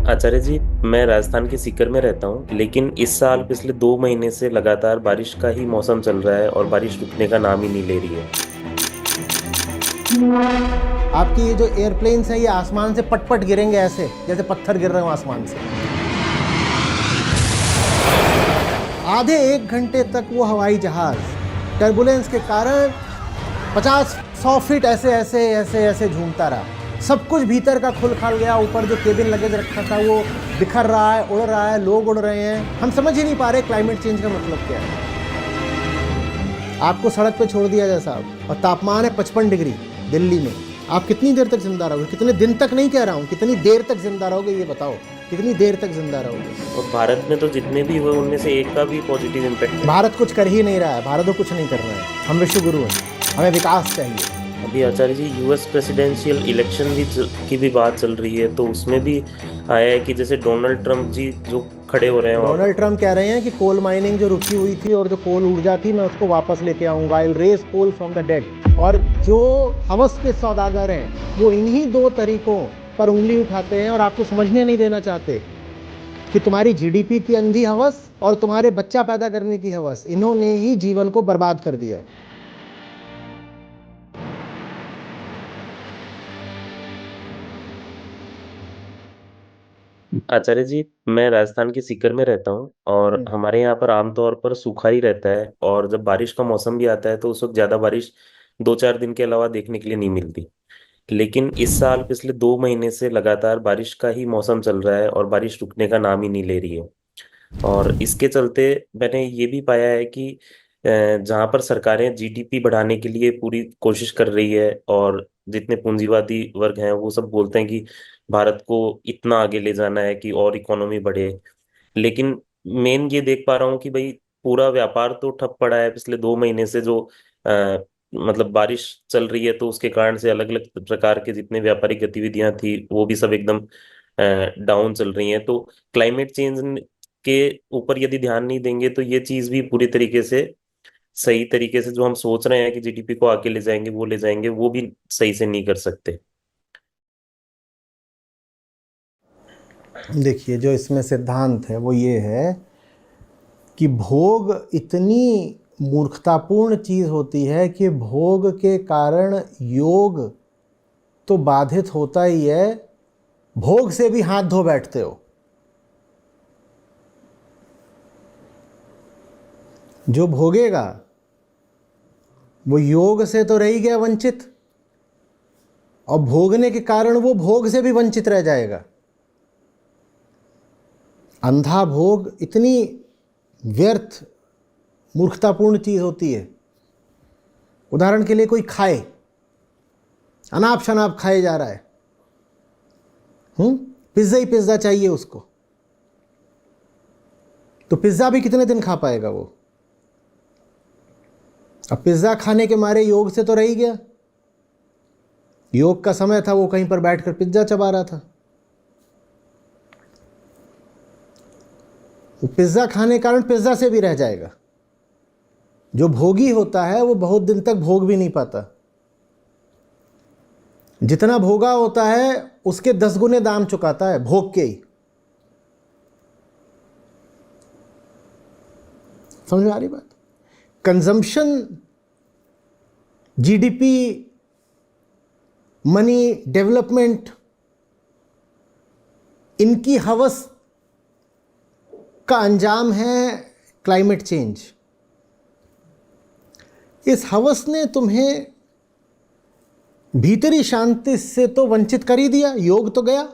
आचार्य जी, मैं राजस्थान के सीकर में रहता हूँ, लेकिन इस साल पिछले 2 महीने से लगातार बारिश का ही मौसम चल रहा है और बारिश रुकने का नाम ही नहीं ले रही है। आपकी ये जो एयरप्लेन्स हैं ये आसमान से पट पट गिरेंगे ऐसे जैसे पत्थर गिर रहे हो आसमान से। आधे एक घंटे तक वो हवाई जहाज टर्बुलेंस के कारण 50-100 फीट ऐसे ऐसे ऐसे ऐसे झूमता रहा। सब कुछ भीतर का खुल खाल गया। ऊपर जो केबिन लगेज रखा था वो बिखर रहा है, उड़ रहा है, लोग उड़ रहे हैं। हम समझ ही नहीं पा रहे क्लाइमेट चेंज का मतलब क्या है। आपको सड़क पे छोड़ दिया जाए साहब और तापमान है 55 डिग्री दिल्ली में, आप कितनी देर तक जिंदा रहोगे? कितने दिन तक नहीं कह रहा हूँ, कितनी देर तक जिंदा रहोगे ये बताओ, कितनी देर तक जिंदा रहोगे? और भारत में तो जितने भी हुए उनमें से एक का भी पॉजिटिव इम्पैक्ट है। भारत कुछ कर ही नहीं रहा है, भारत तो कुछ नहीं कर रहा है। हम विश्व गुरु हैं, हमें विकास चाहिए। अभी आचार्य जी, यूएस प्रेसिडेंशियल इलेक्शन की भी बात चल रही है, तो उसमें भी आया है कि जैसे डोनाल्ड ट्रंप जी जो खड़े हो रहे हैं वहाँ डोनाल्ड ट्रंप कह रहे हैं कि कोल माइनिंग जो रुकी हुई थी और जो कोल ऊर्जा थी मैं उसको वापस लेके आऊंगा, I will raise coal from the dead. और जो हवस के सौदागर हैं वो इन्हीं दो तरीकों पर उंगली उठाते हैं और आपको समझने नहीं देना चाहते कि तुम्हारी जीडीपी की अंधी हवस और तुम्हारे बच्चा पैदा करने की हवस, इन्होंने ही जीवन को बर्बाद कर दिया है। आचार्य जी, मैं राजस्थान के सीकर में रहता हूँ और हमारे यहाँ पर आमतौर पर सूखा ही रहता है, और जब बारिश का मौसम भी आता है तो उस वक्त ज्यादा बारिश 2-4 दिन के अलावा देखने के लिए नहीं मिलती। लेकिन इस साल पिछले 2 महीने से लगातार बारिश का ही मौसम चल रहा है और बारिश रुकने का नाम ही नहीं ले रही है। और इसके चलते मैंने ये भी पाया है कि जहाँ पर सरकारें जीडीपी बढ़ाने के लिए पूरी कोशिश कर रही है, और जितने पूंजीवादी वर्ग हैं वो सब बोलते हैं कि भारत को इतना आगे ले जाना है कि और इकोनॉमी बढ़े, लेकिन मेन ये देख पा रहा हूँ कि भाई पूरा व्यापार तो ठप पड़ा है पिछले 2 महीने से। जो मतलब बारिश चल रही है तो उसके कारण से अलग अलग प्रकार के जितने व्यापारिक गतिविधियां थी वो भी सब एकदम डाउन चल रही हैं। तो क्लाइमेट चेंज के ऊपर यदि ध्यान नहीं देंगे तो ये चीज भी पूरी तरीके से सही तरीके से जो हम सोच रहे हैं कि जीडीपी को आगे ले जाएंगे वो ले जाएंगे, वो भी सही से नहीं कर सकते। देखिए, जो इसमें सिद्धांत है वो ये है कि भोग इतनी मूर्खतापूर्ण चीज होती है कि भोग के कारण योग तो बाधित होता ही है, भोग से भी हाथ धो बैठते हो। जो भोगेगा वो योग से तो रह ही गया वंचित, और भोगने के कारण वो भोग से भी वंचित रह जाएगा। अंधा भोग इतनी व्यर्थ मूर्खतापूर्ण चीज होती है। उदाहरण के लिए कोई खाए, अनाप शनाप खाए जा रहा है, पिज्जा ही पिज्जा चाहिए उसको, तो पिज्जा भी कितने दिन खा पाएगा वो? अब पिज्जा खाने के मारे योग से तो रह ही गया। योग का समय था, वो कहीं पर बैठकर पिज्जा चबा रहा था। वो पिज्जा खाने के कारण पिज्जा से भी रह जाएगा। जो भोगी होता है वो बहुत दिन तक भोग भी नहीं पाता। जितना भोगा होता है उसके 10 गुने दाम चुकाता है भोग के ही। समझ में आ रही बात? कंजम्पशन, जीडीपी, मनी, डेवलपमेंट, इनकी हवस का अंजाम है क्लाइमेट चेंज। इस हवस ने तुम्हें भीतरी शांति से तो वंचित कर ही दिया, योग तो गया।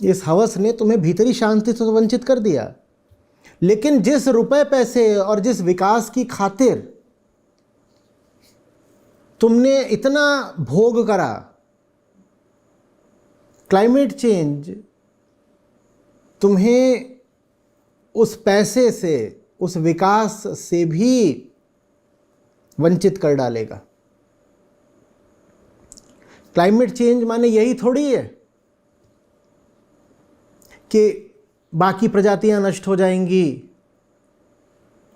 इस हवस ने तुम्हें भीतरी शांति से तो वंचित कर दिया, लेकिन जिस रुपए पैसे और जिस विकास की खातिर तुमने इतना भोग करा, क्लाइमेट चेंज तुम्हें उस पैसे से, उस विकास से भी वंचित कर डालेगा। क्लाइमेट चेंज माने यही थोड़ी है कि बाकी प्रजातियां नष्ट हो जाएंगी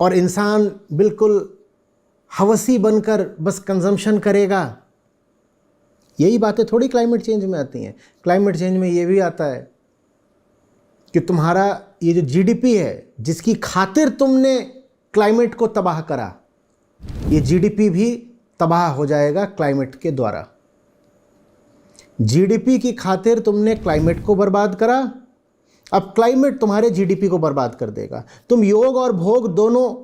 और इंसान बिल्कुल हवसी बनकर बस कंजम्पशन करेगा। यही बातें थोड़ी क्लाइमेट चेंज में आती हैं। क्लाइमेट चेंज में ये भी आता है कि तुम्हारा ये जो जीडीपी है, जिसकी खातिर तुमने क्लाइमेट को तबाह करा, ये जीडीपी भी तबाह हो जाएगा क्लाइमेट के द्वारा। जीडीपी की खातिर तुमने क्लाइमेट को बर्बाद करा, अब क्लाइमेट तुम्हारे जीडीपी को बर्बाद कर देगा। तुम योग और भोग दोनों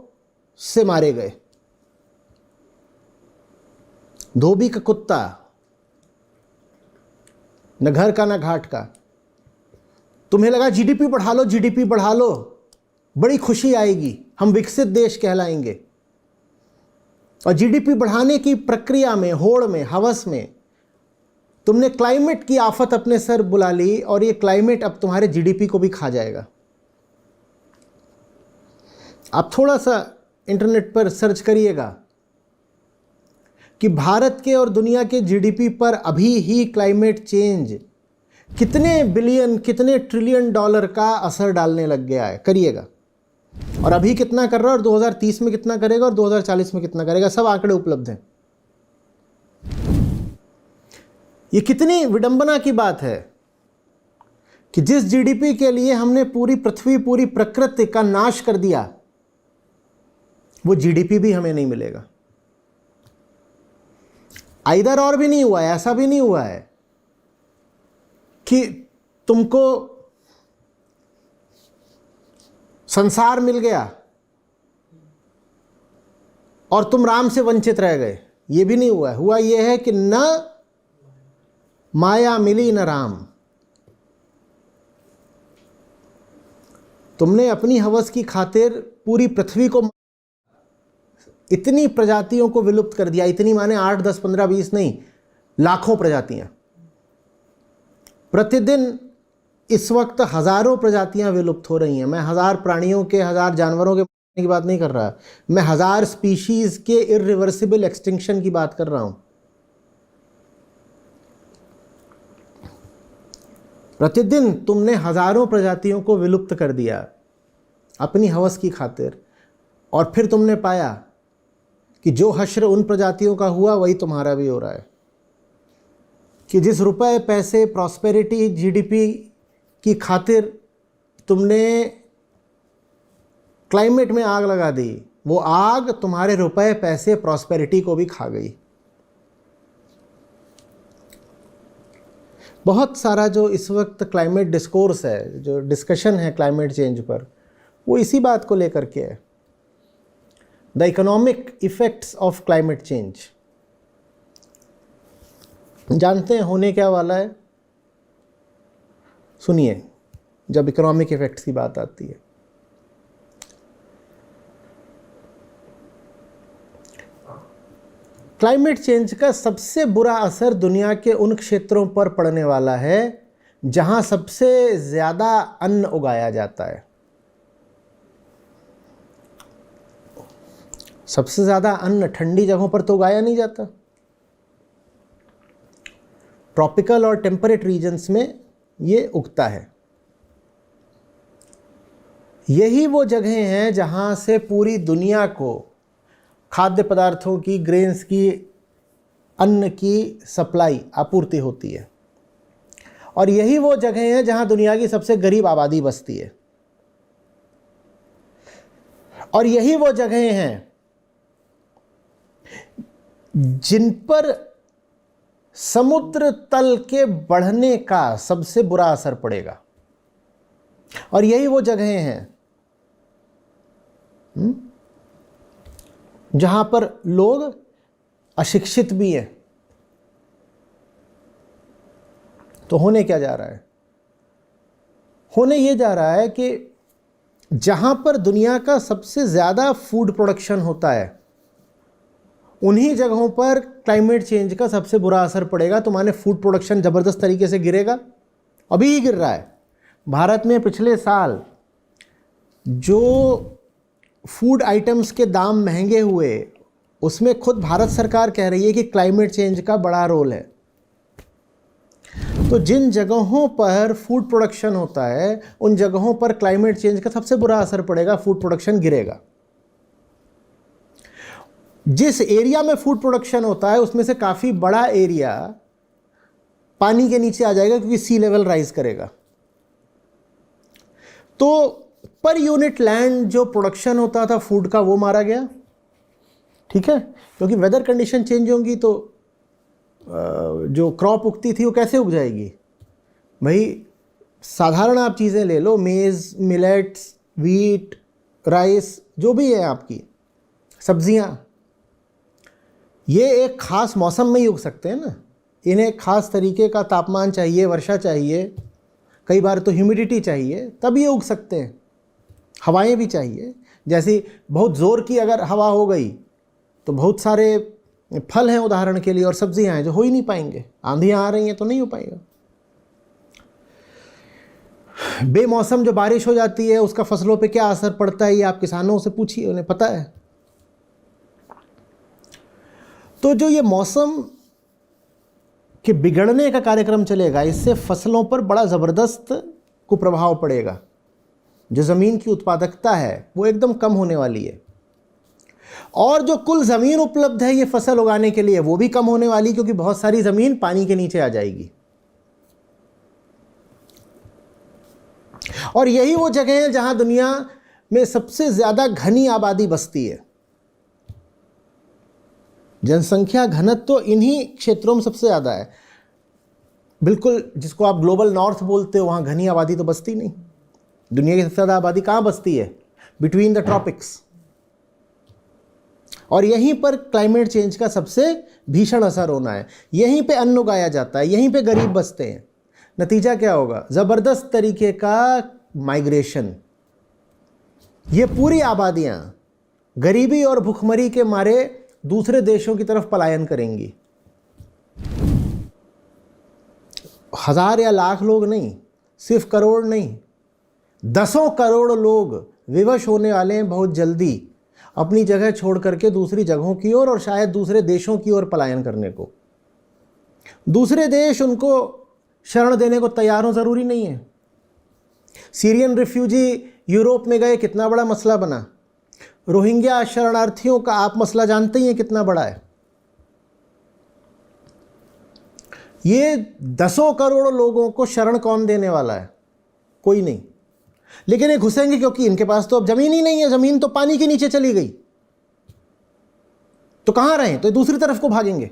से मारे गए। धोबी का कुत्ता, न घर का न घाट का। तुम्हें लगा जीडीपी बढ़ा लो, जीडीपी बढ़ा लो, बड़ी खुशी आएगी, हम विकसित देश कहलाएंगे। और जीडीपी बढ़ाने की प्रक्रिया में, होड़ में, हवस में तुमने क्लाइमेट की आफत अपने सर बुला ली, और ये क्लाइमेट अब तुम्हारे जीडीपी को भी खा जाएगा। आप थोड़ा सा इंटरनेट पर सर्च करिएगा कि भारत के और दुनिया के जीडीपी पर अभी ही क्लाइमेट चेंज कितने बिलियन, कितने ट्रिलियन डॉलर का असर डालने लग गया है। करिएगा, और अभी कितना कर रहा है, और 2030 में कितना करेगा, और 2040 में कितना करेगा, सब आंकड़े उपलब्ध हैं। ये कितनी विडंबना की बात है कि जिस जीडीपी के लिए हमने पूरी पृथ्वी, पूरी प्रकृति का नाश कर दिया, वो जीडीपी भी हमें नहीं मिलेगा। आइदर और भी नहीं हुआ है, ऐसा भी नहीं हुआ है कि तुमको संसार मिल गया और तुम राम से वंचित रह गए, ये भी नहीं हुआ है। हुआ ये है कि न माया मिली न राम। तुमने अपनी हवस की खातिर पूरी पृथ्वी को, इतनी प्रजातियों को विलुप्त कर दिया। इतनी माने 8, 10, 15, 20 नहीं, लाखों प्रजातियां। प्रतिदिन इस वक्त हजारों प्रजातियां विलुप्त हो रही हैं। मैं हजार प्राणियों के, हजार जानवरों के की बात नहीं कर रहा, मैं हजार स्पीशीज के इरिवर्सिबल एक्सटिंक्शन की बात कर रहा हूं। प्रतिदिन तुमने हजारों प्रजातियों को विलुप्त कर दिया अपनी हवस की खातिर, और फिर तुमने पाया कि जो हश्र उन प्रजातियों का हुआ वही तुम्हारा भी हो रहा है। कि जिस रुपए, पैसे, प्रॉस्पेरिटी, जीडीपी की खातिर तुमने क्लाइमेट में आग लगा दी, वो आग तुम्हारे रुपए, पैसे, प्रॉस्पेरिटी को भी खा गई। बहुत सारा जो इस वक्त क्लाइमेट डिस्कोर्स है, जो डिस्कशन है क्लाइमेट चेंज पर, वो इसी बात को लेकर के है। The economic effects of climate change. जानते हैं होने क्या वाला है? सुनिए, जब इकोनॉमिक इफेक्ट्स की बात आती है, क्लाइमेट चेंज का सबसे बुरा असर दुनिया के उन क्षेत्रों पर पड़ने वाला है जहां सबसे ज्यादा अन्न उगाया जाता है। सबसे ज्यादा अन्न ठंडी जगहों पर तो उगाया नहीं जाता। ट्रॉपिकल और टेम्परेट रीजन्स में ये उगता है। यही वो जगहें हैं जहां से पूरी दुनिया को खाद्य पदार्थों की, ग्रेन्स की, अन्न की सप्लाई, आपूर्ति होती है। और यही वो जगहें हैं जहां दुनिया की सबसे गरीब आबादी बसती है। और यही वो जगहें हैं जिन पर समुद्र तल के बढ़ने का सबसे बुरा असर पड़ेगा। और यही वो जगहें हैं जहां पर लोग अशिक्षित भी हैं। तो होने क्या जा रहा है? होने ये जा रहा है कि जहां पर दुनिया का सबसे ज़्यादा फूड प्रोडक्शन होता है, उन्हीं जगहों पर क्लाइमेट चेंज का सबसे बुरा असर पड़ेगा। तो माने फूड प्रोडक्शन ज़बरदस्त तरीके से गिरेगा। अभी ही गिर रहा है। भारत में पिछले साल जो फूड आइटम्स के दाम महंगे हुए, उसमें खुद भारत सरकार कह रही है कि क्लाइमेट चेंज का बड़ा रोल है। तो जिन जगहों पर फूड प्रोडक्शन होता है, उन जगहों पर क्लाइमेट चेंज का सबसे बुरा असर पड़ेगा, फूड प्रोडक्शन गिरेगा। जिस एरिया में फूड प्रोडक्शन होता है उसमें से काफ़ी बड़ा एरिया पानी के नीचे आ जाएगा क्योंकि सी लेवल राइज करेगा। तो पर यूनिट लैंड जो प्रोडक्शन होता था फूड का वो मारा गया, ठीक है, क्योंकि वेदर कंडीशन चेंज होंगी तो जो क्रॉप उगती थी वो कैसे उग जाएगी भाई। साधारण आप चीज़ें ले लो, मेज़, मिलेट्स, वीट, राइस, जो भी है आपकी सब्जियां, ये एक ख़ास मौसम में ही उग सकते हैं ना। इन्हें एक ख़ास तरीके का तापमान चाहिए, वर्षा चाहिए, कई बार तो ह्यूमिडिटी चाहिए, तब ये उग सकते हैं। हवाएं भी चाहिए, जैसी बहुत ज़ोर की अगर हवा हो गई तो बहुत सारे फल हैं उदाहरण के लिए और सब्जियां हैं जो हो ही नहीं पाएंगे। आंधियां आ रही हैं तो नहीं हो पाएगा। बेमौसम जो बारिश हो जाती है उसका फसलों पे क्या असर पड़ता है ये आप किसानों से पूछिए, उन्हें पता है। तो जो ये मौसम के बिगड़ने का कार्यक्रम चलेगा, इससे फसलों पर बड़ा ज़बरदस्त कुप्रभाव पड़ेगा। जो ज़मीन की उत्पादकता है वो एकदम कम होने वाली है, और जो कुल ज़मीन उपलब्ध है ये फसल उगाने के लिए वो भी कम होने वाली, क्योंकि बहुत सारी ज़मीन पानी के नीचे आ जाएगी। और यही वो जगह है जहां दुनिया में सबसे ज़्यादा घनी आबादी बसती है। जनसंख्या घनत्व तो इन्हीं क्षेत्रों में सबसे ज़्यादा है। बिल्कुल, जिसको आप ग्लोबल नॉर्थ बोलते हो, वहाँ घनी आबादी तो बसती नहीं। दुनिया की सबसे ज़्यादा आबादी कहाँ बसती है? Between the tropics. और यहीं पर क्लाइमेट चेंज का सबसे भीषण असर होना है। यहीं पे अन्न उगाया जाता है, यहीं पे गरीब बसते हैं। नतीजा क्या होगा? ज़बरदस्त तरीके का माइग्रेशन। ये पूरी आबादियाँ गरीबी और भुखमरी के मारे दूसरे देशों की तरफ पलायन करेंगी। 1000 या लाख लोग नहीं, सिर्फ करोड़ नहीं, 10 करोड़ लोग विवश होने वाले हैं बहुत जल्दी अपनी जगह छोड़ करके दूसरी जगहों की ओर, और शायद दूसरे देशों की ओर पलायन करने को। दूसरे देश उनको शरण देने को तैयार हो, ज़रूरी नहीं है। सीरियन रिफ्यूजी यूरोप में गए, कितना बड़ा मसला बना। रोहिंग्या शरणार्थियों का आप मसला जानते ही हैं कितना बड़ा है। ये 10 करोड़ लोगों को शरण कौन देने वाला है? कोई नहीं। लेकिन ये घुसेंगे क्योंकि इनके पास तो अब ज़मीन ही नहीं है। ज़मीन तो पानी के नीचे चली गई, तो कहाँ रहें? तो दूसरी तरफ को भागेंगे।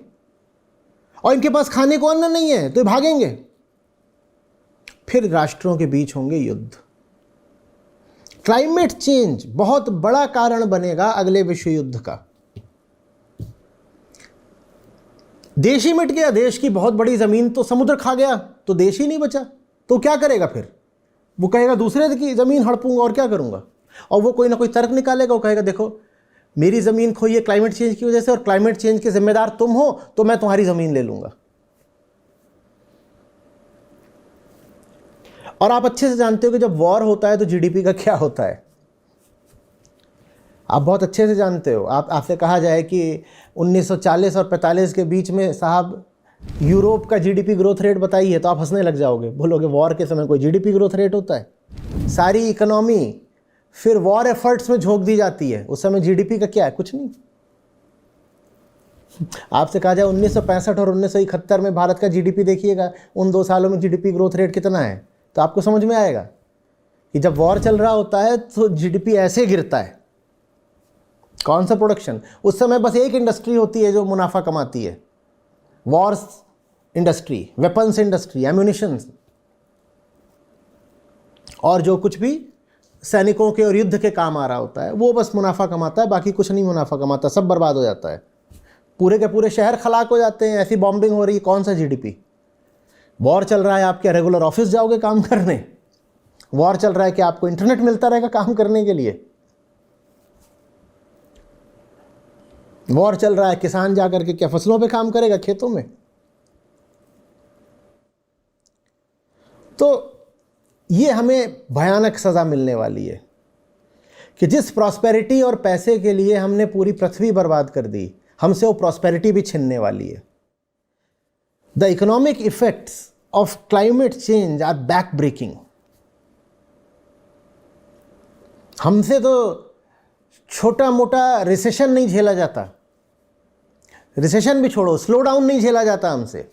और इनके पास खाने को अन्न नहीं है तो भागेंगे। फिर राष्ट्रों के बीच होंगे युद्ध। क्लाइमेट चेंज बहुत बड़ा कारण बनेगा अगले विश्व युद्ध का। देश ही मिट गया, देश की बहुत बड़ी ज़मीन तो समुद्र खा गया, तो देश ही नहीं बचा। तो क्या करेगा फिर? वो कहेगा दूसरे की ज़मीन हड़पूंगा और क्या करूंगा। और वो कोई ना कोई तर्क निकालेगा। वो कहेगा देखो मेरी ज़मीन खोई है क्लाइमेट चेंज की वजह से, और क्लाइमेट चेंज के जिम्मेदार तुम हो, तो मैं तुम्हारी ज़मीन ले लूंगा। और आप अच्छे से जानते हो कि जब वॉर होता है तो जीडीपी का क्या होता है। आप बहुत अच्छे से जानते हो। आपसे कहा जाए कि 1940 और 45 के बीच में साहब यूरोप का जीडीपी ग्रोथ रेट बताइए, तो आप हंसने लग जाओगे, बोलोगे वॉर के समय कोई जीडीपी ग्रोथ रेट होता है? सारी इकोनॉमी फिर वॉर एफर्ट्स में झोंक दी जाती है। उस समय जीडीपी का क्या है? कुछ नहीं। आपसे कहा जाए 1965 और 1971 में भारत का जीडीपी देखिएगा, उन 2 सालों में जीडीपी ग्रोथ रेट कितना है, तो आपको समझ में आएगा कि जब वॉर चल रहा होता है तो जीडीपी ऐसे गिरता है। कौन सा प्रोडक्शन? उस समय बस एक इंडस्ट्री होती है जो मुनाफा कमाती है, Wars industry, weapons industry, ammunitions, और जो कुछ भी सैनिकों के और युद्ध के काम आ रहा होता है वो बस मुनाफा कमाता है, बाकी कुछ नहीं मुनाफा कमाता, सब बर्बाद हो जाता है। पूरे के पूरे शहर खलाक हो जाते हैं, ऐसी बॉम्बिंग हो रही है। कौन सा जीडीपी? वॉर चल रहा है, आप क्या रेगुलर ऑफिस जाओगे काम करने? वॉर चल रहा है कि आपको इंटरनेट मिलता रहेगा काम करने के लिए? वॉर चल रहा है, किसान जाकर के क्या फसलों पे काम करेगा, खेतों में? तो ये हमें भयानक सज़ा मिलने वाली है कि जिस प्रॉस्पेरिटी और पैसे के लिए हमने पूरी पृथ्वी बर्बाद कर दी, हमसे वो प्रॉस्पेरिटी भी छिनने वाली है। The economic effects of climate change are back breaking. हमसे तो छोटा मोटा रिसेशन नहीं झेला जाता, रिसेशन भी छोड़ो, स्लो डाउन नहीं झेला जाता हमसे।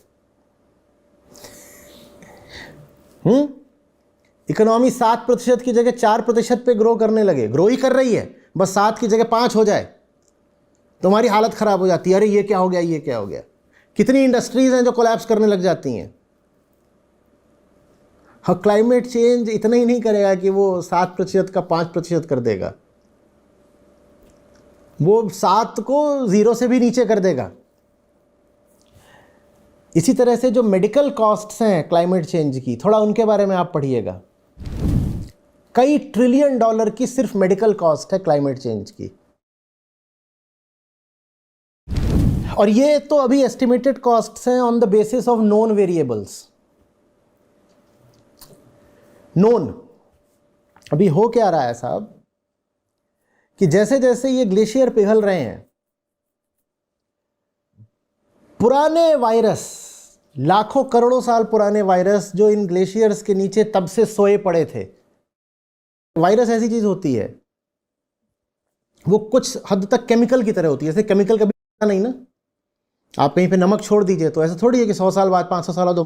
इकोनॉमी 7% की जगह 4% पे ग्रो करने लगे, ग्रो ही कर रही है, बस 7 की जगह 5 हो जाए तुम्हारी हालत खराब हो जाती है। अरे ये क्या हो गया, ये क्या हो गया। कितनी इंडस्ट्रीज हैं जो कोलैप्स करने लग जाती हैं। हाँ, क्लाइमेट चेंज इतना ही नहीं करेगा कि वो 7% का 5% कर देगा, वो 7 को 0 से भी नीचे कर देगा। इसी तरह से जो मेडिकल कॉस्ट्स हैं क्लाइमेट चेंज की, थोड़ा उनके बारे में आप पढ़िएगा। कई ट्रिलियन डॉलर की सिर्फ मेडिकल कॉस्ट है क्लाइमेट चेंज की। और ये तो अभी एस्टिमेटेड कॉस्ट्स हैं on the basis of known variables. Known अभी हो क्या रहा है साहब कि जैसे जैसे ये ग्लेशियर पिघल रहे हैं, पुराने वायरस, लाखों करोड़ों साल पुराने वायरस जो इन ग्लेशियर्स के नीचे तब से सोए पड़े थे। वायरस ऐसी चीज होती है, वो कुछ हद तक केमिकल की तरह होती है। जैसे केमिकल कभी नहीं ना, आप कहीं पे नमक छोड़ दीजिए तो ऐसा थोड़ी है कि 100 साल बाद 500 साल बाद।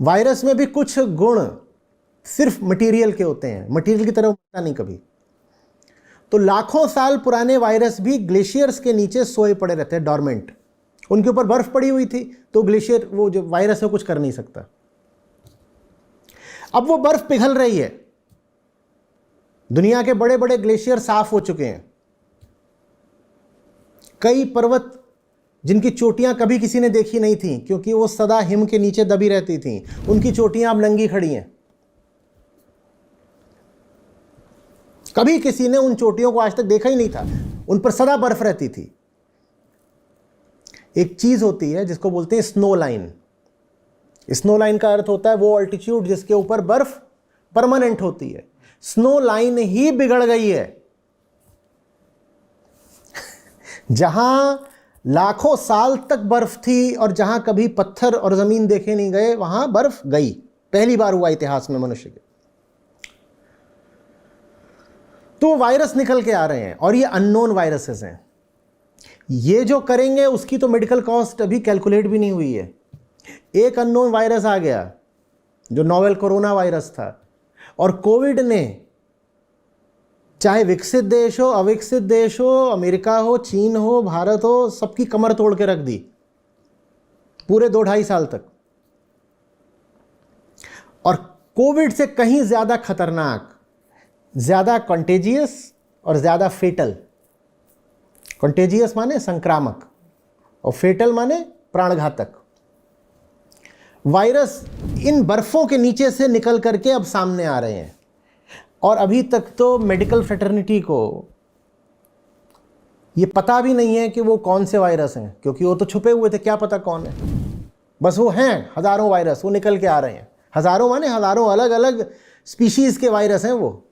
वायरस में भी कुछ गुण सिर्फ मटेरियल के होते हैं, मटेरियल की तरह होता नहीं कभी। तो लाखों साल पुराने वायरस भी ग्लेशियर्स के नीचे सोए पड़े रहते हैं, डॉर्मेंट। उनके ऊपर बर्फ पड़ी हुई थी तो ग्लेशियर, वो जो वायरस है, कुछ कर नहीं सकता। अब वो बर्फ पिघल रही है, दुनिया के बड़े बड़े ग्लेशियर साफ हो चुके हैं। कई पर्वत जिनकी चोटियां कभी किसी ने देखी नहीं थी क्योंकि वो सदा हिम के नीचे दबी रहती थी, उनकी चोटियां अब नंगी खड़ी हैं। कभी किसी ने उन चोटियों को आज तक देखा ही नहीं था, उन पर सदा बर्फ रहती थी। एक चीज होती है जिसको बोलते हैं स्नो लाइन। स्नो लाइन का अर्थ होता है वो ऑल्टीट्यूड जिसके ऊपर बर्फ परमानेंट होती है। स्नो लाइन ही बिगड़ गई है। जहां लाखों साल तक बर्फ थी और जहां कभी पत्थर और जमीन देखे नहीं गए, वहां बर्फ गई। पहली बार हुआ इतिहास में मनुष्य के। तो वायरस निकल के आ रहे हैं और ये अननोन वायरसेस हैं। ये जो करेंगे उसकी तो मेडिकल कॉस्ट अभी कैलकुलेट भी नहीं हुई है। एक अननोन वायरस आ गया जो नोवेल कोरोना वायरस था, और कोविड ने चाहे विकसित देश हो, अविकसित देश हो, अमेरिका हो, चीन हो, भारत हो, सबकी कमर तोड़ के रख दी पूरे 2-2.5 साल तक। और कोविड से कहीं ज्यादा खतरनाक, ज्यादा कंटेजियस और ज्यादा फेटल। कंटेजियस माने संक्रामक और फेटल माने प्राणघातक वायरस इन बर्फों के नीचे से निकल करके अब सामने आ रहे हैं। और अभी तक तो मेडिकल फ्रेटर्निटी को ये पता भी नहीं है कि वो कौन से वायरस हैं, क्योंकि वो तो छुपे हुए थे, क्या पता कौन है। बस वो हैं हजारों वायरस, वो निकल के आ रहे हैं। हजारों माने हजारों अलग अलग स्पीशीज के वायरस हैं वो।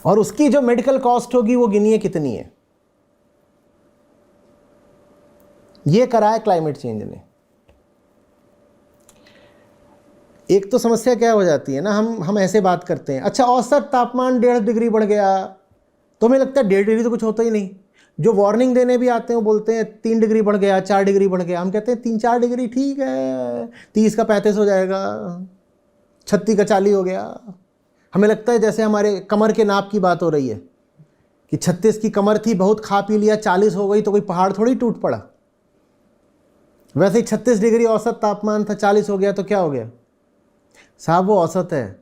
और उसकी जो मेडिकल कॉस्ट होगी वो गिनिए कितनी है। ये करा है क्लाइमेट चेंज ने। एक तो समस्या क्या हो जाती है ना, हम ऐसे बात करते हैं, अच्छा औसत तापमान 1.5 डिग्री बढ़ गया, तो हमें लगता है 1.5 डिग्री तो कुछ होता ही नहीं। जो वार्निंग देने भी आते हैं वो बोलते हैं 3 डिग्री बढ़ गया, 4 डिग्री बढ़ गया। हम कहते हैं 3-4 डिग्री ठीक है, 30 का 35 हो जाएगा, 36 का 40 हो गया। हमें लगता है जैसे हमारे कमर के नाप की बात हो रही है कि 36 की कमर थी, बहुत खा पी लिया, 40 हो गई तो कोई पहाड़ थोड़ी टूट पड़ा। वैसे ही 36 डिग्री औसत तापमान था, 40 हो गया तो क्या हो गया साहब? वो औसत है।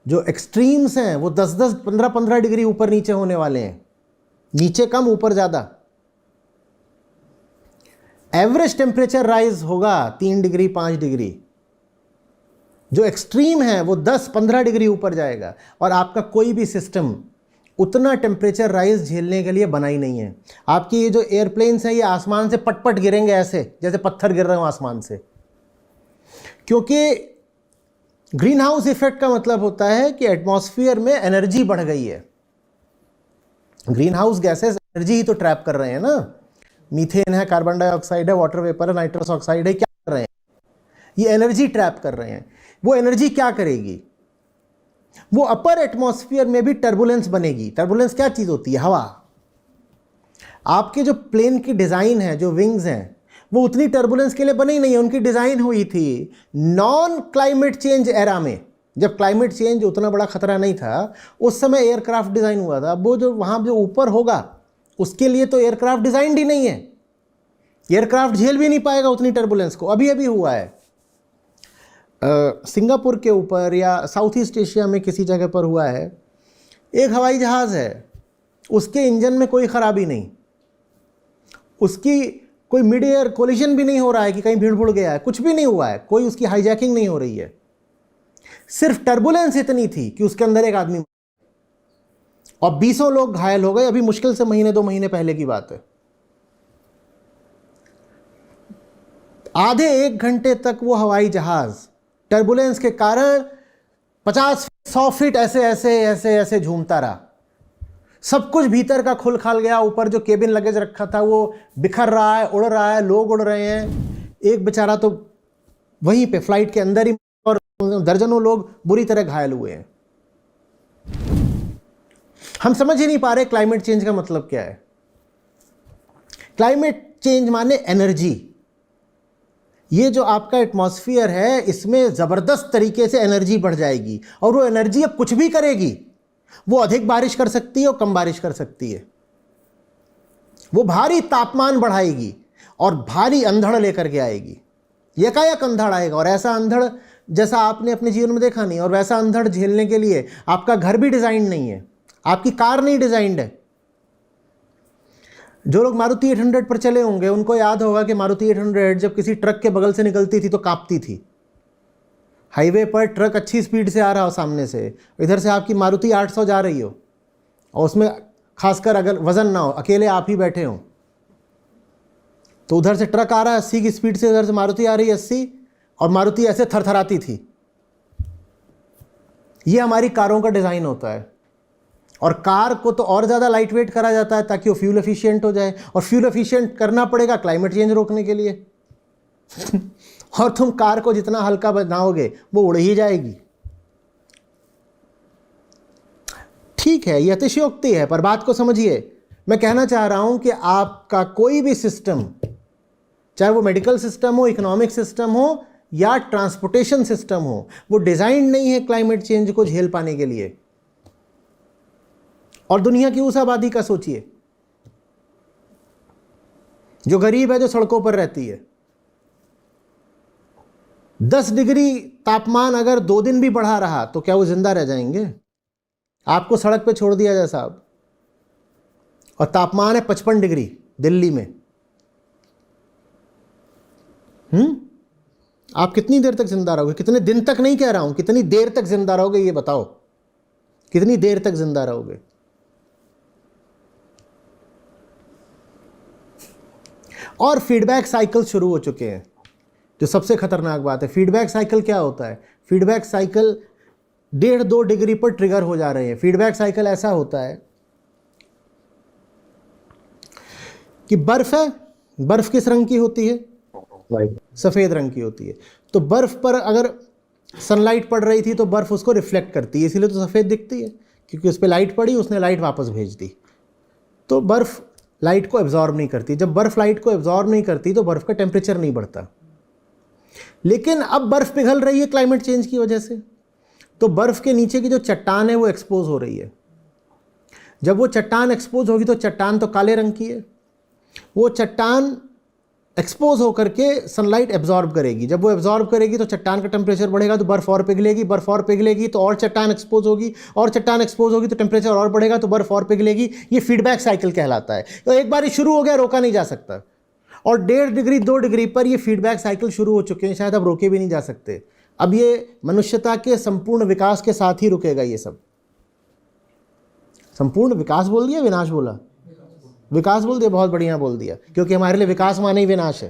जो एक्सट्रीम्स हैं वो 10-10, 15-15 डिग्री ऊपर नीचे होने वाले हैं। नीचे कम, ऊपर ज़्यादा। एवरेज टेम्परेचर राइज होगा 3 डिग्री 5 डिग्री। जो एक्सट्रीम है वो 10-15 डिग्री ऊपर जाएगा। और आपका कोई भी सिस्टम उतना टेम्परेचर राइज झेलने के लिए बना ही नहीं है। आपकी ये जो एयरप्लेन्स हैं ये आसमान से पट-पट गिरेंगे ऐसे जैसे पत्थर गिर रहे हो आसमान से। क्योंकि ग्रीन हाउस इफेक्ट का मतलब होता है कि एटमॉस्फेयर में एनर्जी बढ़ गई है। ग्रीन हाउस गैसेस एनर्जी ही तो ट्रैप कर रहे हैं ना। मीथेन है, कार्बन डाइऑक्साइड है, वाटर वेपर है, नाइट्रस ऑक्साइड है, क्या कर रहे हैं? ये एनर्जी ट्रैप कर रहे हैं। वो एनर्जी क्या करेगी? वो अपर एटमॉस्फेयर में भी टर्बुलेंस बनेगी। टर्बुलेंस क्या चीज होती है? हवा। आपके जो प्लेन की डिजाइन है, जो विंग्स हैं, वो उतनी टर्बुलेंस के लिए बनी नहीं है, उनकी डिज़ाइन हुई थी नॉन क्लाइमेट चेंज एरा में, जब क्लाइमेट चेंज उतना बड़ा खतरा नहीं था, उस समय एयरक्राफ्ट डिज़ाइन हुआ था। अब वो जो वहाँ जो ऊपर होगा उसके लिए तो एयरक्राफ्ट डिज़ाइंड ही नहीं है, एयरक्राफ्ट झेल भी नहीं पाएगा उतनी टर्बुलेंस को। अभी अभी हुआ है सिंगापुर के ऊपर या साउथ ईस्ट एशिया में किसी जगह पर हुआ है, एक हवाई जहाज़ है, उसके इंजन में कोई ख़राबी नहीं, उसकी कोई मिड एयर कोलिजन भी नहीं हो रहा है कि कहीं भीड़ भुड़ गया है, कुछ भी नहीं हुआ है, कोई उसकी हाईजैकिंग नहीं हो रही है, सिर्फ टर्बुलेंस इतनी थी कि उसके अंदर एक आदमी और 20 लोग घायल हो गए। अभी मुश्किल से महीने 2 महीने पहले की बात है। आधे 1 घंटे तक वो हवाई जहाज टर्बुलेंस के कारण 50-100 फीट ऐसे ऐसे ऐसे ऐसे झूमता रहा। सब कुछ भीतर का खुल खाल गया, ऊपर जो केबिन लगेज रखा था वो बिखर रहा है, उड़ रहा है, लोग उड़ रहे हैं। एक बेचारा तो वहीं पे फ्लाइट के अंदर ही, और दर्जनों लोग बुरी तरह घायल हुए हैं। हम समझ ही नहीं पा रहे क्लाइमेट चेंज का मतलब क्या है। क्लाइमेट चेंज माने एनर्जी। ये जो आपका एटमॉस्फेयर है इसमें ज़बरदस्त तरीके से एनर्जी बढ़ जाएगी, और वो एनर्जी अब कुछ भी करेगी। वो अधिक बारिश कर सकती है और कम बारिश कर सकती है, वो भारी तापमान बढ़ाएगी और भारी अंधड़ लेकर के आएगी। एकाएक अंधड़ आएगा, और ऐसा अंधड़ जैसा आपने अपने जीवन में देखा नहीं। और वैसा अंधड़ झेलने के लिए आपका घर भी डिज़ाइन नहीं है, आपकी कार नहीं डिज़ाइंड है। जो लोग मारुति 800 पर चले होंगे उनको याद होगा कि मारुति 800 जब किसी ट्रक के बगल से निकलती थी तो कांपती थी। हाईवे पर ट्रक अच्छी स्पीड से आ रहा हो सामने से, इधर से आपकी मारुति 800 जा रही हो, और उसमें खासकर अगर वज़न ना हो, अकेले आप ही बैठे हो, तो उधर से ट्रक आ रहा है 80 की स्पीड से, इधर से मारुति आ रही है 80, और मारुति ऐसे थरथराती थी। ये हमारी कारों का डिज़ाइन होता है। और कार को तो और ज़्यादा लाइट वेट करा जाता है ताकि वो फ्यूल एफिशिएंट हो जाए, और फ्यूल एफिशिएंट करना पड़ेगा क्लाइमेट चेंज रोकने के लिए। और तुम कार को जितना हल्का बनाओगे वो उड़ ही जाएगी। ठीक है, यह अतिशयोक्ति है, पर बात को समझिए। मैं कहना चाह रहा हूं कि आपका कोई भी सिस्टम, चाहे वो मेडिकल सिस्टम हो, इकोनॉमिक सिस्टम हो या ट्रांसपोर्टेशन सिस्टम हो, वो डिज़ाइन नहीं है क्लाइमेट चेंज को झेल पाने के लिए। और दुनिया की उस आबादी का सोचिए जो गरीब है, जो सड़कों पर रहती है। 10 डिग्री तापमान अगर 2 दिन भी बढ़ा रहा तो क्या वो जिंदा रह जाएंगे? आपको सड़क पे छोड़ दिया जाए साहब, और तापमान है 55 डिग्री दिल्ली में, आप कितनी देर तक जिंदा रहोगे? कितने दिन तक नहीं कह रहा हूं, कितनी देर तक जिंदा रहोगे ये बताओ, कितनी देर तक जिंदा रहोगे? और फीडबैक साइकिल शुरू हो चुके हैं, जो सबसे खतरनाक बात है। फीडबैक साइकिल क्या होता है? फीडबैक साइकिल 1.5-2 डिग्री पर ट्रिगर हो जा रहे हैं। फीडबैक साइकिल ऐसा होता है कि बर्फ है, बर्फ किस रंग की होती है? सफ़ेद रंग की होती है। तो बर्फ पर अगर सनलाइट पड़ रही थी तो बर्फ उसको रिफ्लेक्ट करती है, इसीलिए तो सफ़ेद दिखती है, क्योंकि उस पर लाइट पड़ी, उसने लाइट वापस भेज दी। तो बर्फ लाइट को एब्जॉर्ब नहीं करती। जब बर्फ लाइट को एब्जॉर्ब नहीं करती तो बर्फ का टेम्परेचर नहीं बढ़ता। लेकिन अब बर्फ पिघल रही है क्लाइमेट चेंज की वजह से, तो बर्फ के नीचे की जो चट्टान है वो एक्सपोज हो रही है। जब वो चट्टान एक्सपोज होगी तो चट्टान तो काले रंग की है, वो चट्टान एक्सपोज होकर के सनलाइट एब्जॉर्ब करेगी। जब वो एब्जॉर्ब करेगी तो चट्टान का टेम्परेचर बढ़ेगा, तो बर्फ और पिघलेगी, बर्फ और पिघलेगी तो और चट्टान एक्सपोज होगी, और चट्टान एक्सपोज होगी तो टेम्परेचर और बढ़ेगा, तो बर्फ और पिघलेगी। ये फीडबैक साइकिल कहलाता है। तो एक बार शुरू हो गया, रोका नहीं जा सकता। और 1.5 डिग्री 2 डिग्री पर ये फीडबैक साइकिल शुरू हो चुके हैं, शायद अब रोके भी नहीं जा सकते। अब ये मनुष्यता के संपूर्ण विकास के साथ ही रुकेगा। ये सब संपूर्ण विकास बोल दिया, विनाश बोला? विकास बोल दिया, बहुत बढ़िया बोल दिया, क्योंकि हमारे लिए विकास माने ही विनाश है।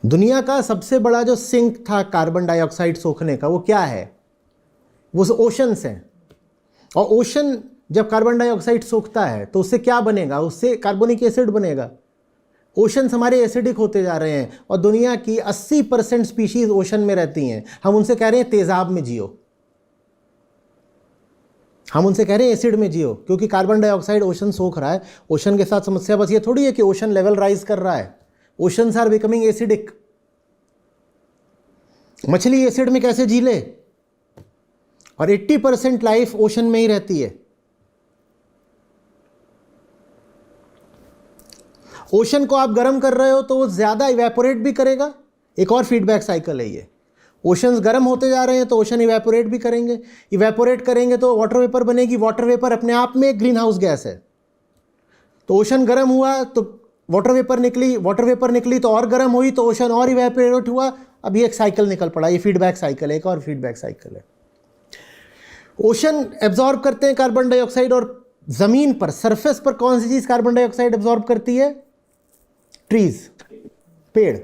दुनिया का सबसे बड़ा जो सिंक था कार्बन डाइऑक्साइड सोखने का, वो क्या है? वो ओशंस हैं। और ओशन जब कार्बन डाइऑक्साइड सोखता है तो उससे क्या बनेगा? उससे कार्बोनिक एसिड बनेगा। ओशंस हमारे एसिडिक होते जा रहे हैं, और दुनिया की 80% स्पीशीज ओशन में रहती हैं। हम उनसे कह रहे हैं तेजाब में जियो। हम उनसे कह रहे हैं एसिड में जियो, क्योंकि कार्बन डाइऑक्साइड ओशन सोख रहा है। ओशन के साथ समस्या बस ये थोड़ी है कि ओशन लेवल राइज कर रहा है, ओशंस आर बिकमिंग एसिडिक। मछली एसिड में कैसे जी ले? और 80% लाइफ ओशन में ही रहती है। ओशन को आप गर्म कर रहे हो तो वो ज्यादा इवेपोरेट भी करेगा, एक और फीडबैक साइकिल है ये। ओशंस गर्म होते जा रहे हैं तो ओशन इवेपोरेट भी करेंगे, इवेपोरेट करेंगे तो वाटर वेपर बनेगी, वाटर वेपर अपने आप में एक ग्रीन हाउस गैस है। तो ओशन गर्म हुआ तो वाटर वेपर निकली, वाटर वेपर निकली तो और गर्म हुई तो ओशन और इवेपोरेट हुआ। अब ये एक साइकिल निकल पड़ा, ये फीडबैक साइकिल है, एक और फीडबैक साइकिल है। ओशन एब्जॉर्ब करते हैं कार्बन डाइऑक्साइड, और जमीन पर सरफेस पर कौन सी चीज कार्बन डाइऑक्साइड एब्जॉर्ब करती है? ट्रीज, पेड़।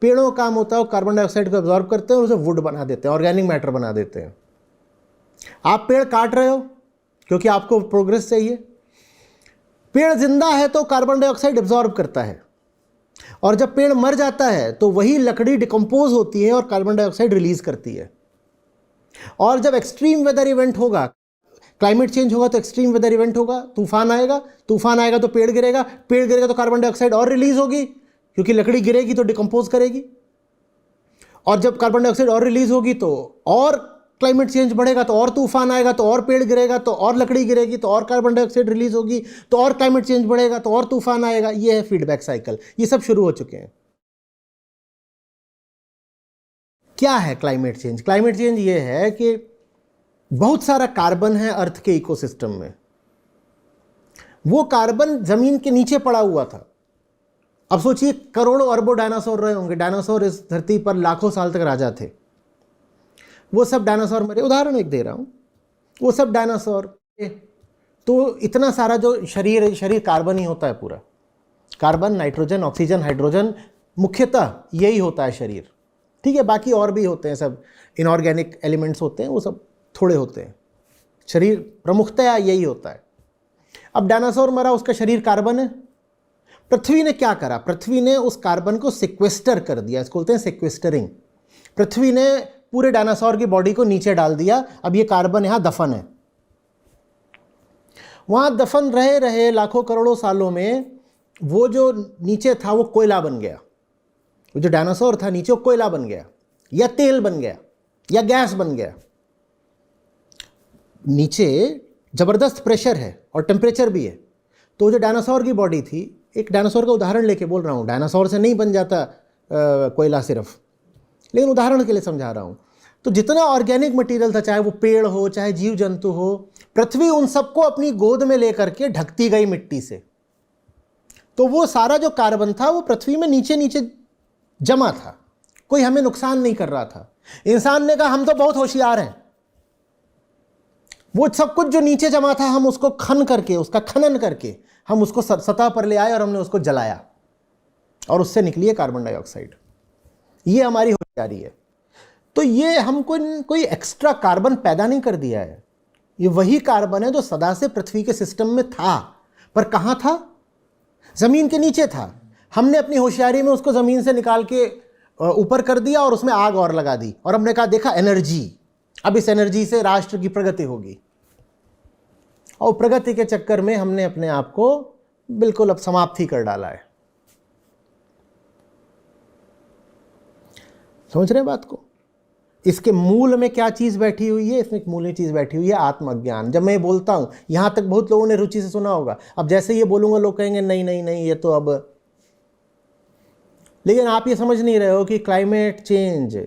पेड़ों का काम होता है वो कार्बन डाइऑक्साइड को एब्जॉर्ब करते हैं और उसे वुड बना देते हैं, ऑर्गेनिक मैटर बना देते हैं। आप पेड़ काट रहे हो क्योंकि आपको प्रोग्रेस चाहिए। पेड़ जिंदा है तो कार्बन डाइऑक्साइड एब्जॉर्ब करता है, और जब पेड़ मर जाता है तो वही लकड़ी डिकम्पोज होती है और कार्बन डाइऑक्साइड रिलीज करती है। और जब एक्सट्रीम वेदर इवेंट होगा, क्लाइमेट चेंज होगा तो एक्सट्रीम वेदर इवेंट होगा, तूफान आएगा, तूफान आएगा तो पेड़ गिरेगा, पेड़ गिरेगा तो कार्बन डाइऑक्साइड और रिलीज होगी, क्योंकि लकड़ी गिरेगी तो डिकम्पोज करेगी। और जब कार्बन डाइऑक्साइड और रिलीज होगी तो और क्लाइमेट चेंज बढ़ेगा, तो और तूफान आएगा, तो और पेड़ गिरेगा, तो और लकड़ी गिरेगी, तो और कार्बन डाइऑक्साइड रिलीज होगी, तो और क्लाइमेट चेंज बढ़ेगा, तो और तूफान आएगा। ये है फीडबैक साइकिल, ये सब शुरू हो चुके हैं। क्या है क्लाइमेट चेंज? क्लाइमेट चेंज ये है कि बहुत सारा कार्बन है अर्थ के इकोसिस्टम में। वो कार्बन जमीन के नीचे पड़ा हुआ था। अब सोचिए, करोड़ों अरबों डायनासोर रहे होंगे। डायनासोर इस धरती पर लाखों साल तक राजा थे। वो सब डायनासोर मरे, उदाहरण एक दे रहा हूं, वो सब डायनासोर। तो इतना सारा जो शरीर कार्बन ही होता है पूरा। कार्बन, नाइट्रोजन, ऑक्सीजन, हाइड्रोजन, मुख्यतः यही होता है शरीर। ठीक है, बाकी और भी होते हैं, सब इनऑर्गेनिक एलिमेंट्स होते हैं, वो सब थोड़े होते हैं। शरीर प्रमुखतया यही होता है। अब डायनासोर मरा, उसका शरीर कार्बन है। पृथ्वी ने क्या करा? पृथ्वी ने उस कार्बन को सिक्वेस्टर कर दिया, इसको बोलते हैं सिक्वेस्टरिंग। पृथ्वी ने पूरे डायनासोर की बॉडी को नीचे डाल दिया। अब ये कार्बन यहां दफन है। वहां दफन रहे रहे लाखों करोड़ों सालों में वो जो नीचे था वो कोयला बन गया। वो जो डायनासोर था नीचे, वो कोयला बन गया, या तेल बन गया, या गैस बन गया। नीचे जबरदस्त प्रेशर है और टेम्परेचर भी है। तो जो डायनासोर की बॉडी थी, एक डायनासोर का उदाहरण लेके बोल रहा हूँ, डायनासोर से नहीं बन जाता कोयला सिर्फ, लेकिन उदाहरण के लिए समझा रहा हूँ। तो जितना ऑर्गेनिक मटेरियल था, चाहे वो पेड़ हो, चाहे जीव जंतु हो, पृथ्वी उन सबको अपनी गोद में लेकर के ढकती गई मिट्टी से। तो वो सारा जो कार्बन था वो पृथ्वी में नीचे नीचे जमा था, कोई हमें नुकसान नहीं कर रहा था। इंसान ने कहा हम तो बहुत होशियार हैं, वो सब कुछ जो नीचे जमा था हम उसको उसका खनन करके हम उसको सतह पर ले आए और हमने उसको जलाया, और उससे निकली है कार्बन डाइऑक्साइड। ये हमारी होशियारी है। तो ये हमको कोई एक्स्ट्रा कार्बन पैदा नहीं कर दिया है, ये वही कार्बन है जो सदा से पृथ्वी के सिस्टम में था। पर कहां था? जमीन के नीचे था। हमने अपनी होशियारी में उसको जमीन से निकाल के ऊपर कर दिया और उसमें आग और लगा दी, और हमने कहा देखा एनर्जी, अब इस एनर्जी से राष्ट्र की प्रगति होगी। और प्रगति के चक्कर में हमने अपने आप को बिल्कुल अब समाप्त ही कर डाला है। समझ रहे हैं बात को? इसके मूल में क्या चीज बैठी हुई है? इसमें एक मूल चीज बैठी हुई है, आत्मज्ञान। जब मैं बोलता हूं, यहां तक बहुत लोगों ने रुचि से सुना होगा। अब जैसे ये बोलूंगा लोग कहेंगे नहीं नहीं नहीं, ये तो अब। लेकिन आप ये समझ नहीं रहे हो कि क्लाइमेट चेंज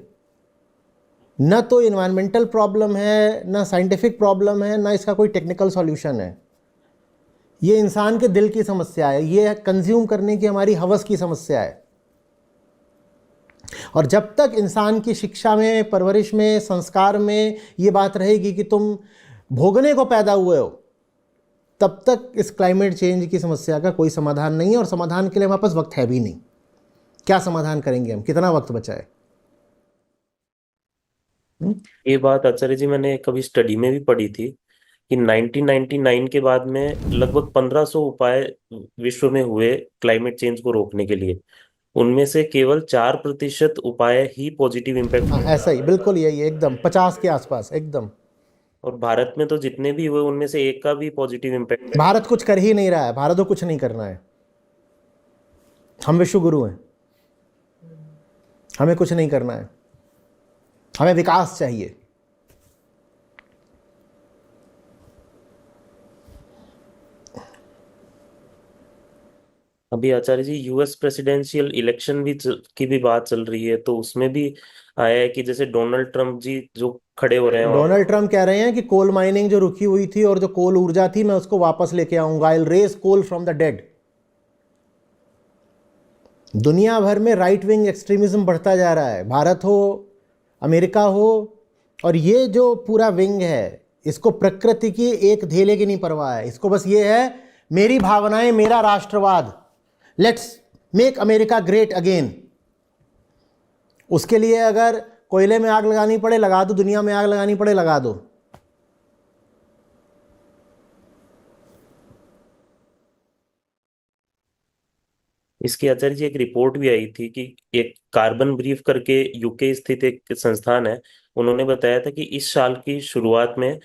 न तो इन्वायरमेंटल प्रॉब्लम है, न साइंटिफिक प्रॉब्लम है, न इसका कोई टेक्निकल सॉल्यूशन है। ये इंसान के दिल की समस्या है, ये कंज्यूम करने की हमारी हवस की समस्या है। और जब तक इंसान की शिक्षा में, परवरिश में, संस्कार में ये बात रहेगी कि तुम भोगने को पैदा हुए हो, तब तक इस क्लाइमेट चेंज की समस्या का कोई समाधान नहीं है। और समाधान के लिए हमारे पास वक्त है भी नहीं। क्या समाधान करेंगे हम? कितना वक्त बचा है? ये बात आचार्य जी मैंने कभी स्टडी में भी पढ़ी थी कि 1999 के बाद में लगभग 1500 उपाय विश्व में हुए क्लाइमेट चेंज को रोकने के लिए। उनमें से केवल 4% उपाय ही पॉजिटिव इम्पैक्ट। हाँ, ऐसा ही बिल्कुल यही है, एकदम 50 के आसपास एकदम। और भारत में तो जितने भी हुए उनमें से एक का भी पॉजिटिव इम्पैक्ट। भारत कुछ कर ही नहीं रहा है, भारत को कुछ नहीं करना है। हम विश्व गुरु हैं, हमें कुछ नहीं करना है, हमें विकास चाहिए। अभी आचार्य जी यूएस प्रेसिडेंशियल इलेक्शन की भी बात चल रही है, तो उसमें भी आया है कि जैसे डोनाल्ड ट्रम्प जी जो खड़े हो रहे हैं और डोनाल्ड ट्रंप कह रहे हैं कि कोल माइनिंग जो रुकी हुई थी और जो कोल ऊर्जा थी, मैं उसको वापस लेके आऊंगा। I will raise coal from the dead. दुनिया भर में राइट विंग एक्सट्रीमिज्म बढ़ता जा रहा है, भारत हो, अमेरिका हो, और ये जो पूरा विंग है इसको प्रकृति की एक धेले की नहीं परवाह है। इसको बस ये है, मेरी भावनाएं, मेरा राष्ट्रवाद, let's make America great again. उसके लिए अगर कोयले में आग लगानी पड़े लगा दो, दुनिया में आग लगानी पड़े लगा दो। इसकी आचार्य जी एक रिपोर्ट भी आई थी कि एक कार्बन ब्रीफ करके यूके स्थित एक संस्थान है, उन्होंने बताया था कि इस साल की शुरुआत में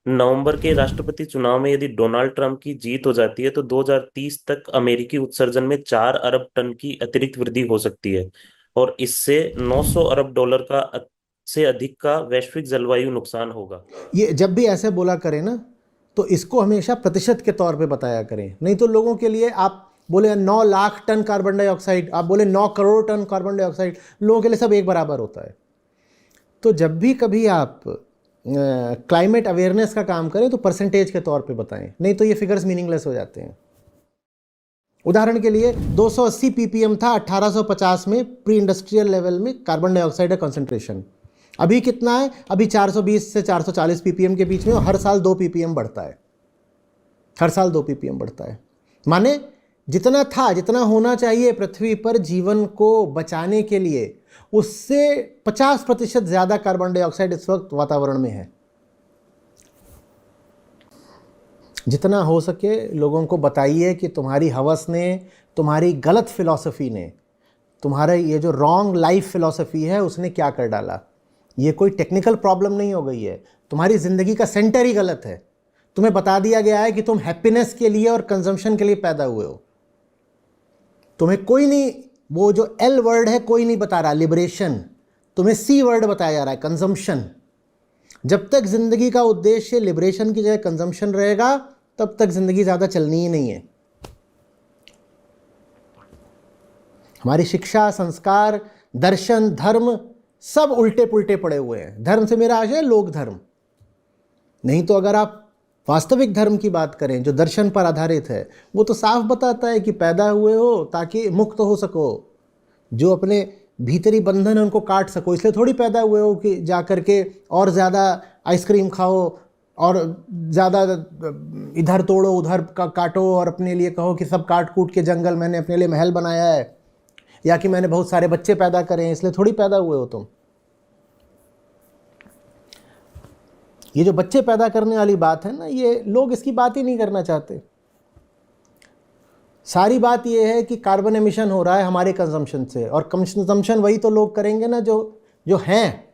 नवंबर के राष्ट्रपति चुनाव में यदि डोनाल्ड ट्रंप की जीत हो जाती है तो 2030 तक अमेरिकी उत्सर्जन में 4 अरब टन की अतिरिक्त वृद्धि हो सकती है, और इससे 900 अरब डॉलर का से अधिक का वैश्विक जलवायु नुकसान होगा। ये जब भी ऐसे बोला करें ना, तो इसको हमेशा प्रतिशत के तौर पे बताया करें, नहीं तो लोगों के लिए आप बोले 9 लाख टन कार्बन डाइऑक्साइड, आप बोले 9 करोड़ टन कार्बन डाइऑक्साइड, लोगों के लिए सब एक बराबर होता है। तो जब भी कभी आप क्लाइमेट अवेयरनेस का काम करें तो परसेंटेज के तौर पे बताएं, नहीं तो ये फिगर्स मीनिंगलेस हो जाते हैं। उदाहरण के लिए 280 ppm था 1850 में, प्री इंडस्ट्रियल लेवल में कार्बन डाइऑक्साइड का कंसंट्रेशन। अभी कितना है? अभी 420 से 440 ppm के बीच में, और हर साल 2 ppm बढ़ता है, हर साल 2 ppm बढ़ता है। माने जितना था, जितना होना चाहिए पृथ्वी पर जीवन को बचाने के लिए, उससे 50% ज़्यादा कार्बन डाइऑक्साइड इस वक्त वातावरण में है। जितना हो सके लोगों को बताइए कि तुम्हारी हवस ने, तुम्हारी गलत फिलॉसफी ने, तुम्हारा ये जो रॉन्ग लाइफ फिलॉसफी है उसने क्या कर डाला। ये कोई टेक्निकल प्रॉब्लम नहीं हो गई है, तुम्हारी ज़िंदगी का सेंटर ही गलत है। तुम्हें बता दिया गया है कि तुम हैप्पीनेस के लिए और कंजम्पशन के लिए पैदा हुए हो। तुम्हें कोई नहीं, वो जो एल वर्ड है कोई नहीं बता रहा, लिबरेशन। तुम्हें सी वर्ड बताया जा रहा है, कंजम्पशन। जब तक ज़िंदगी का उद्देश्य लिबरेशन की जगह कंजम्पशन रहेगा, तब तक ज़िंदगी ज़्यादा चलनी ही नहीं है। हमारी शिक्षा, संस्कार, दर्शन, धर्म सब उल्टे पुल्टे पड़े हुए हैं। धर्म से मेरा आशय है लोक धर्म, नहीं तो अगर आप वास्तविक धर्म की बात करें जो दर्शन पर आधारित है, वो तो साफ बताता है कि पैदा हुए हो ताकि मुक्त हो सको, जो अपने भीतरी बंधन है उनको काट सको। इसलिए थोड़ी पैदा हुए हो कि जा कर के और ज़्यादा आइसक्रीम खाओ और ज़्यादा इधर तोड़ो उधर काटो और अपने लिए कहो कि सब काट कूट के जंगल मैंने अपने लिए महल बनाया है, या कि मैंने बहुत सारे बच्चे पैदा करे हैं, इसलिए थोड़ी पैदा हुए हो तुम। ये जो बच्चे पैदा करने वाली बात है ना, ये लोग इसकी बात ही नहीं करना चाहते। सारी बात ये है कि कार्बन एमिशन हो रहा है हमारे कंजम्पशन से, और कंजम्पशन वही तो लोग करेंगे ना जो हैं।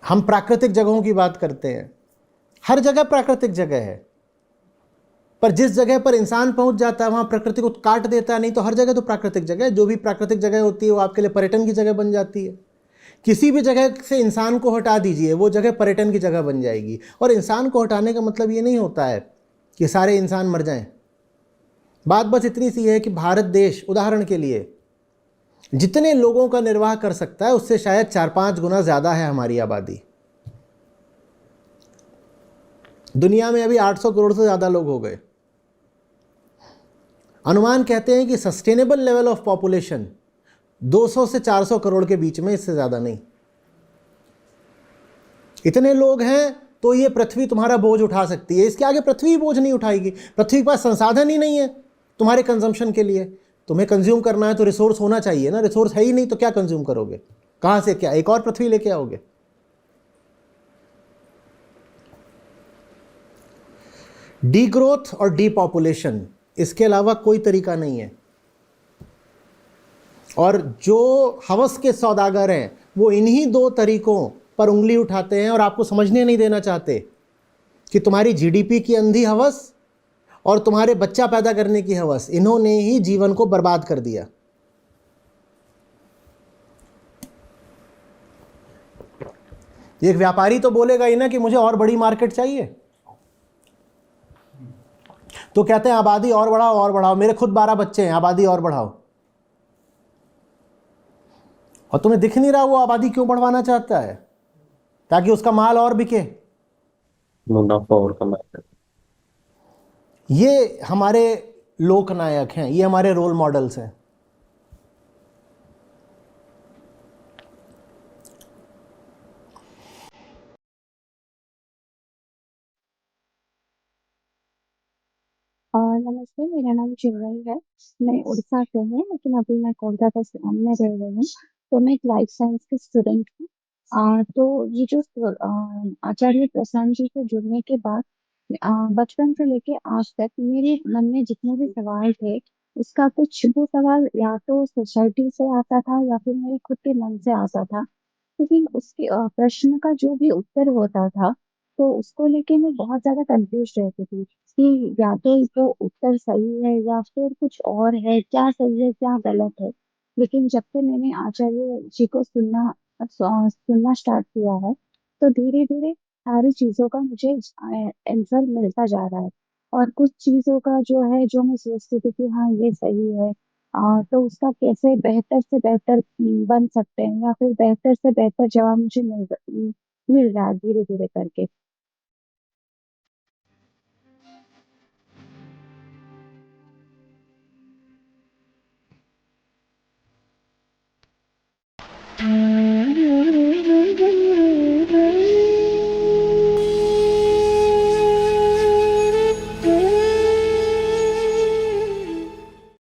हम प्राकृतिक जगहों की बात करते हैं, हर जगह प्राकृतिक जगह है, पर जिस जगह पर इंसान पहुंच जाता है वहां प्रकृति को काट देता है। नहीं तो हर जगह तो प्राकृतिक जगह है। जो भी प्राकृतिक जगह होती है वो आपके लिए पर्यटन की जगह बन जाती है। किसी भी जगह से इंसान को हटा दीजिए, वो जगह पर्यटन की जगह बन जाएगी। और इंसान को हटाने का मतलब ये नहीं होता है कि सारे इंसान मर जाएं। बात बस इतनी सी है कि भारत देश उदाहरण के लिए जितने लोगों का निर्वाह कर सकता है उससे शायद 4-5 गुना ज़्यादा है हमारी आबादी। दुनिया में अभी 800 करोड़ से ज़्यादा लोग हो गए। अनुमान कहते हैं कि सस्टेनेबल लेवल ऑफ पॉपुलेशन 200 से 400 करोड़ के बीच में, इससे ज़्यादा नहीं। इतने लोग हैं तो ये पृथ्वी तुम्हारा बोझ उठा सकती है, इसके आगे पृथ्वी बोझ नहीं उठाएगी। पृथ्वी के पास संसाधन ही नहीं है तुम्हारे कंजम्पशन के लिए। तुम्हें कंज्यूम करना है तो रिसोर्स होना चाहिए ना, रिसोर्स है ही नहीं तो क्या कंज्यूम करोगे, कहाँ से, क्या एक और पृथ्वी लेके आओगे। डीग्रोथ और डीपॉपुलेशन, इसके अलावा कोई तरीका नहीं है। और जो हवस के सौदागर हैं वो इन्हीं 2 तरीकों पर उंगली उठाते हैं और आपको समझने नहीं देना चाहते कि तुम्हारी जीडीपी की अंधी हवस और तुम्हारे बच्चा पैदा करने की हवस, इन्होंने ही जीवन को बर्बाद कर दिया। एक व्यापारी तो बोलेगा ही ना कि मुझे और बड़ी मार्केट चाहिए, तो कहते हैं आबादी और बढ़ाओ और बढ़ाओ, मेरे खुद 12 बच्चे हैं, आबादी और बढ़ाओ। और तुम्हें दिख नहीं रहा वो आबादी क्यों बढ़वाना चाहता है? ताकि उसका माल और बिके। मुनाफा और कमाए। ये हमारे लोकनायक हैं, ये हमारे रोल मॉडल्स हैं। नमस्ते, मेरा नाम चिन्मयी है। मैं उड़ीसा से हूँ, लेकिन अभी मैं कोलकाता से में रह रही हूँ। तो मैं एक लाइफ साइंस की स्टूडेंट हूँ। तो ये जो आचार्य प्रशांत जी से जुड़ने के बाद बचपन से लेके आज तक मेरे मन में जितने भी सवाल थे, उसका कुछ वो सवाल या तो सोसाइटी से आता था या फिर मेरे खुद के मन से आता था। क्योंकि उसके प्रश्न का जो भी उत्तर होता था, तो उसको लेके मैं बहुत ज्यादा कंफ्यूज रहती थी कि या तो वो उत्तर सही है या फिर कुछ और है, क्या सही है क्या गलत है। लेकिन जब से मैंने आचार्य जी को सुनना स्टार्ट किया है, तो धीरे धीरे सारी चीजों का मुझे आंसर मिलता जा रहा है। और कुछ चीजों का जो है, जो मैं सोचती थी कि हाँ ये सही है, तो उसका कैसे बेहतर से बेहतर बन सकते हैं या फिर बेहतर से बेहतर जवाब मुझे मिल रहा है धीरे धीरे करके।